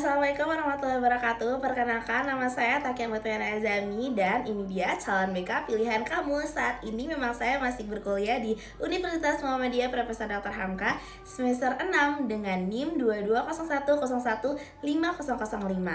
Assalamualaikum warahmatullahi wabarakatuh. Perkenalkan, nama saya Takia Mutuyana Azami dan ini dia calon BK pilihan kamu. Saat ini memang saya masih berkuliah di Universitas Muhammadiyah Profesor Dr. Hamka semester 6 dengan NIM 2201011505.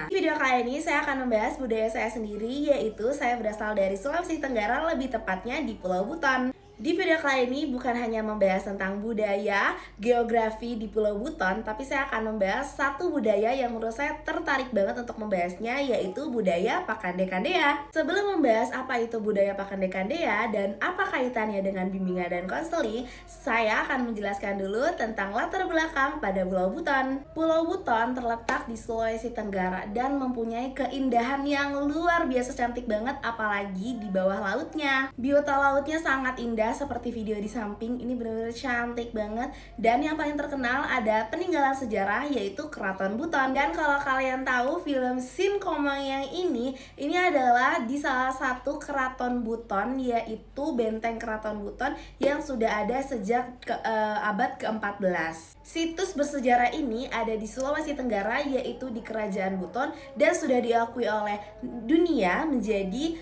Di video kali ini saya akan membahas budaya saya sendiri, yaitu saya berasal dari Sulawesi Tenggara, lebih tepatnya di Pulau Buton. Di video kali ini bukan hanya membahas tentang budaya, geografi di Pulau Buton, tapi saya akan membahas satu budaya yang menurut saya tertarik banget untuk membahasnya, yaitu budaya Pakande Kandea. Sebelum membahas apa itu budaya Pakande Kandea dan apa kaitannya dengan bimbingan dan konseling, saya akan menjelaskan dulu tentang latar belakang pada Pulau Buton. Pulau Buton terletak di Sulawesi Tenggara dan mempunyai keindahan yang luar biasa cantik banget, apalagi di bawah lautnya. Biota lautnya sangat indah seperti video di samping, ini benar-benar cantik banget. Dan yang paling terkenal ada peninggalan sejarah, yaitu Keraton Buton. Dan kalau kalian tahu film Sin Komang yang ini adalah di salah satu Keraton Buton, yaitu Benteng Keraton Buton yang sudah ada sejak abad ke-14. Situs bersejarah ini ada di Sulawesi Tenggara, yaitu di Kerajaan Buton, dan sudah diakui oleh dunia menjadi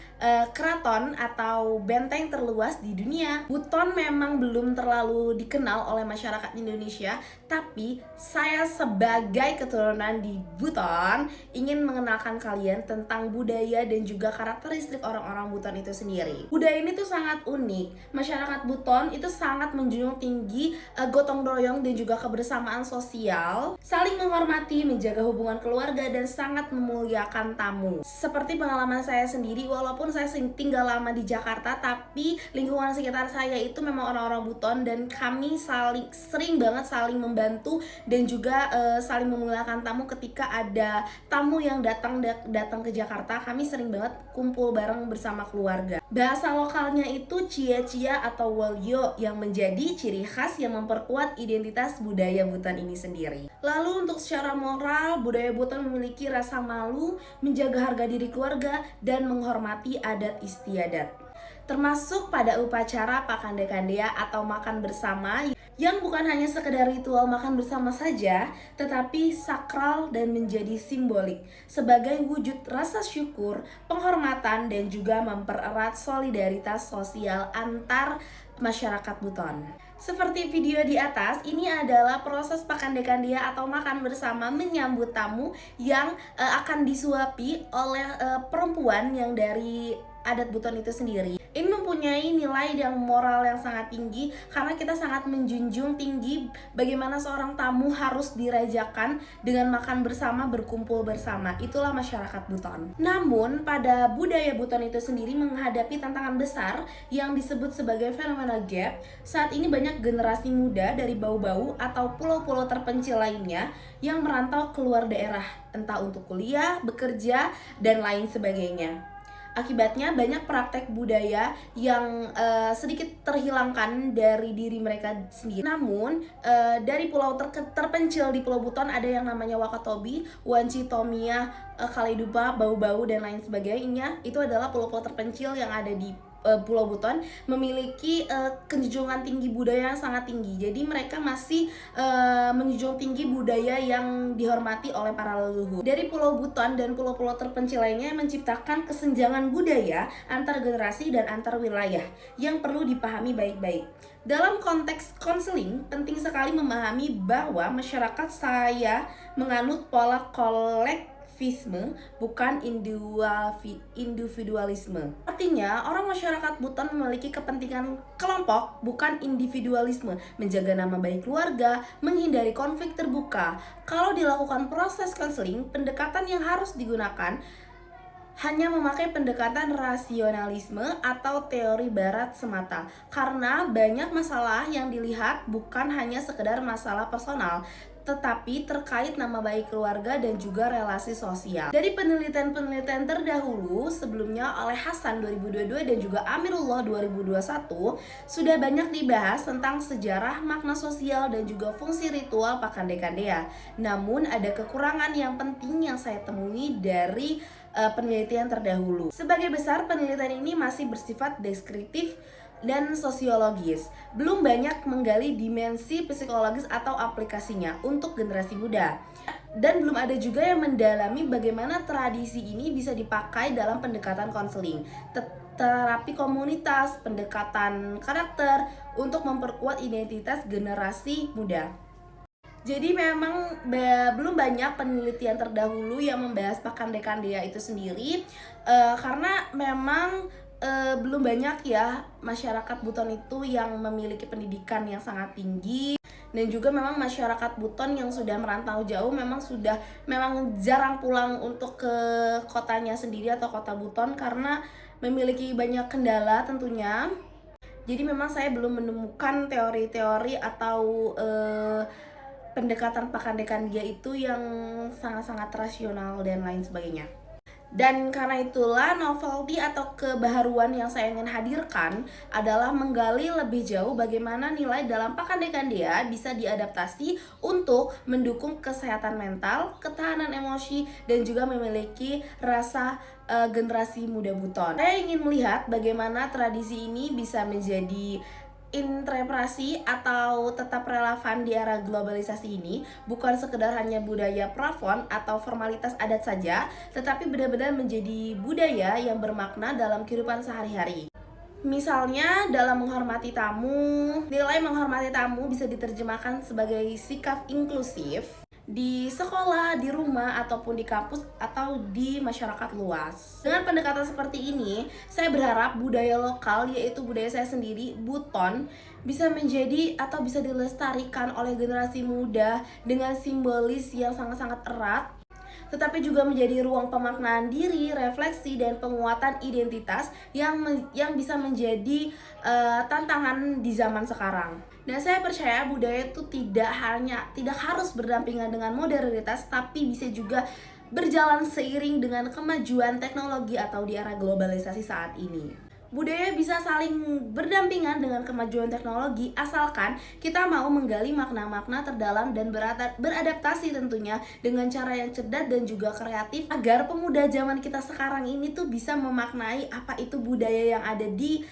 keraton atau benteng terluas di dunia. Buton memang belum terlalu dikenal oleh masyarakat Indonesia, tapi saya sebagai keturunan di Buton ingin mengenalkan kalian tentang budaya dan juga karakteristik orang-orang Buton itu sendiri. Budaya ini tuh sangat unik. Masyarakat Buton itu sangat menjunjung tinggi gotong royong dan juga kebersamaan sosial, saling menghormati, menjaga hubungan keluarga, dan sangat memuliakan tamu. Seperti pengalaman saya sendiri, walaupun saya tinggal lama di Jakarta, tapi lingkungan sekitar saya itu memang orang-orang Buton, dan kami sering banget saling membantu dan juga saling memuliakan tamu. Ketika ada tamu yang datang ke Jakarta, kami sering banget kumpul bareng bersama keluarga. Bahasa lokalnya itu cia-cia atau wolyo, yang menjadi ciri khas yang memperkuat identitas budaya Buton ini sendiri. Lalu untuk secara moral, budaya Buton memiliki rasa malu, menjaga harga diri keluarga, dan menghormati adat istiadat, termasuk pada upacara Pakande Kandea atau makan bersama, yang bukan hanya sekedar ritual makan bersama saja, tetapi sakral dan menjadi simbolik sebagai wujud rasa syukur, penghormatan, dan juga mempererat solidaritas sosial antar masyarakat Buton. Seperti video di atas, ini adalah proses Pakande Kandea atau makan bersama menyambut tamu yang akan disuapi oleh perempuan yang dari adat Buton itu sendiri. Ini mempunyai nilai dan moral yang sangat tinggi karena kita sangat menjunjung tinggi bagaimana seorang tamu harus dirajakan dengan makan bersama, berkumpul bersama. Itulah masyarakat Buton. Namun pada budaya Buton itu sendiri menghadapi tantangan besar yang disebut sebagai fenomena gap. Saat ini banyak generasi muda dari Bau-Bau atau pulau-pulau terpencil lainnya yang merantau keluar daerah, entah untuk kuliah, bekerja, dan lain sebagainya. Akibatnya banyak praktek budaya yang sedikit terhilangkan dari diri mereka sendiri. Namun dari pulau terpencil di Pulau Buton ada yang namanya Wakatobi, Wanci Tomia, Kaledupa, Bau-Bau, dan lain sebagainya. Itu adalah pulau-pulau terpencil yang ada di Pulau Buton, memiliki kenjungan tinggi budaya yang sangat tinggi. Jadi mereka masih menjunjung tinggi budaya yang dihormati oleh para leluhur. Dari Pulau Buton dan pulau-pulau terpencil lainnya menciptakan kesenjangan budaya antar generasi dan antar wilayah yang perlu dipahami baik-baik. Dalam konteks konseling, penting sekali memahami bahwa masyarakat saya menganut pola kolektivisme, bukan individualisme. Artinya, orang masyarakat Buton memiliki kepentingan kelompok, bukan individualisme, menjaga nama baik keluarga, menghindari konflik terbuka. Kalau dilakukan proses konseling, pendekatan yang harus digunakan hanya memakai pendekatan rasionalisme atau teori barat semata, karena banyak masalah yang dilihat bukan hanya sekedar masalah personal, tetapi terkait nama baik keluarga dan juga relasi sosial. Dari penelitian-penelitian terdahulu sebelumnya oleh Hasan 2022 dan juga Amirullah 2021 sudah banyak dibahas tentang sejarah, makna sosial, dan juga fungsi ritual Pakande Kandea. Namun ada kekurangan yang penting yang saya temui dari penelitian terdahulu. Sebagai besar, penelitian ini masih bersifat deskriptif, dan sosiologis. Belum banyak menggali dimensi psikologis atau aplikasinya untuk generasi muda. Dan belum ada juga yang mendalami bagaimana tradisi ini bisa dipakai dalam pendekatan konseling, terapi komunitas, pendekatan karakter untuk memperkuat identitas generasi muda. Jadi memang belum banyak penelitian terdahulu yang membahas Pakandekandea itu sendiri, karena memang belum banyak ya masyarakat Buton itu yang memiliki pendidikan yang sangat tinggi. Dan juga memang masyarakat Buton yang sudah merantau jauh memang jarang pulang untuk ke kotanya sendiri atau kota Buton karena memiliki banyak kendala tentunya. Jadi memang saya belum menemukan teori-teori atau pendekatan Pakandekandea itu yang sangat-sangat rasional dan lain sebagainya. Dan karena itulah novelty atau kebaharuan yang saya ingin hadirkan adalah menggali lebih jauh bagaimana nilai dalam Pakandekandea bisa diadaptasi untuk mendukung kesehatan mental, ketahanan emosi, dan juga memiliki rasa generasi muda Buton. Saya ingin melihat bagaimana tradisi ini bisa menjadi interpretasi atau tetap relevan di era globalisasi ini, bukan sekedar hanya budaya prafon atau formalitas adat saja, tetapi benar-benar menjadi budaya yang bermakna dalam kehidupan sehari-hari. Misalnya dalam menghormati tamu, nilai menghormati tamu bisa diterjemahkan sebagai sikap inklusif di sekolah, di rumah, ataupun di kampus, atau di masyarakat luas. Dengan pendekatan seperti ini, saya berharap budaya lokal, yaitu budaya saya sendiri, Buton, bisa menjadi atau bisa dilestarikan oleh generasi muda dengan simbolis yang sangat-sangat erat, tetapi juga menjadi ruang pemaknaan diri, refleksi, dan penguatan identitas yang bisa menjadi tantangan di zaman sekarang. Dan saya percaya budaya itu tidak harus berdampingan dengan modernitas, tapi bisa juga berjalan seiring dengan kemajuan teknologi atau di era globalisasi saat ini. Budaya bisa saling berdampingan dengan kemajuan teknologi asalkan kita mau menggali makna-makna terdalam dan beradaptasi tentunya dengan cara yang cerdas dan juga kreatif agar pemuda zaman kita sekarang ini tuh bisa memaknai apa itu budaya yang ada di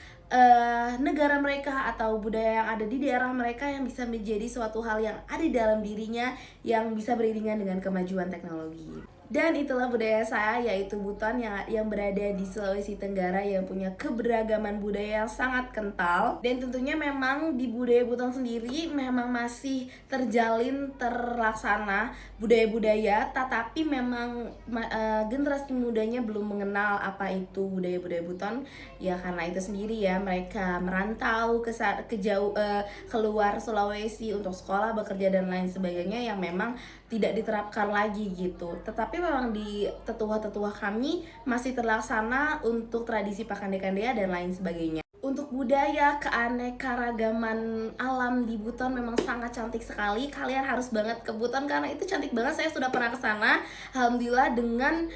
negara mereka atau budaya yang ada di daerah mereka yang bisa menjadi suatu hal yang ada di dalam dirinya yang bisa beriringan dengan kemajuan teknologi. Dan itulah budaya saya, yaitu Buton yang berada di Sulawesi Tenggara yang punya keberagaman budaya yang sangat kental. Dan tentunya memang di budaya Buton sendiri memang masih terjalin terlaksana budaya-budaya, tetapi memang generasi mudanya belum mengenal apa itu budaya-budaya Buton. Ya karena itu sendiri ya, mereka merantau keluar Sulawesi untuk sekolah, bekerja, dan lain sebagainya yang memang tidak diterapkan lagi gitu. Tetapi memang di tetua-tetua kami masih terlaksana untuk tradisi Pakandekandea dan lain sebagainya. Untuk budaya keanekaragaman alam di Buton memang sangat cantik sekali. Kalian harus banget ke Buton karena itu cantik banget. Saya sudah pernah ke sana. Alhamdulillah dengan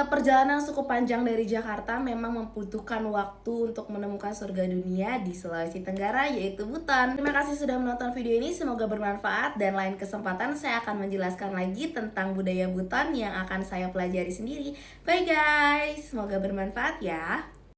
perjalanan cukup panjang dari Jakarta memang membutuhkan waktu untuk menemukan surga dunia di Sulawesi Tenggara, yaitu Buton. Terima kasih sudah menonton video ini, semoga bermanfaat dan lain kesempatan saya akan menjelaskan lagi tentang budaya Buton yang akan saya pelajari sendiri. Bye guys, semoga bermanfaat ya.